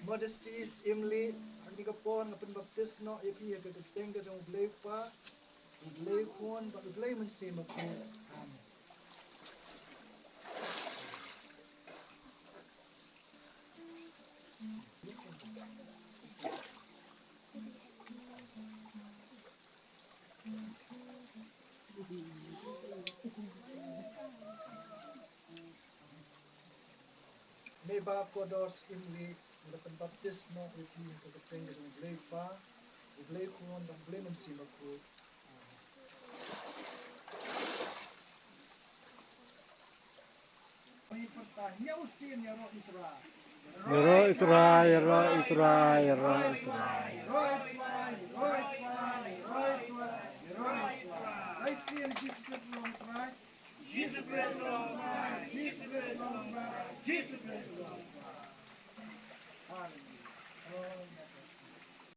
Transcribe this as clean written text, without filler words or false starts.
Modestis imli ang kapon nga penbaptis no yaki ya keteng ka jong blay pa blay kon ba blay man si mako amen. May ba kodos imli nga penbaptis no yaki ya keteng ka jong blay pa blay kon ba blay man si mako. Yaro iturai, yaro iturai, yaro iturai. Let's see in Jesus Christ long cry. Jesus Christ long cry. Jesus Christ long cry. Jesus Christ long cry. Amen.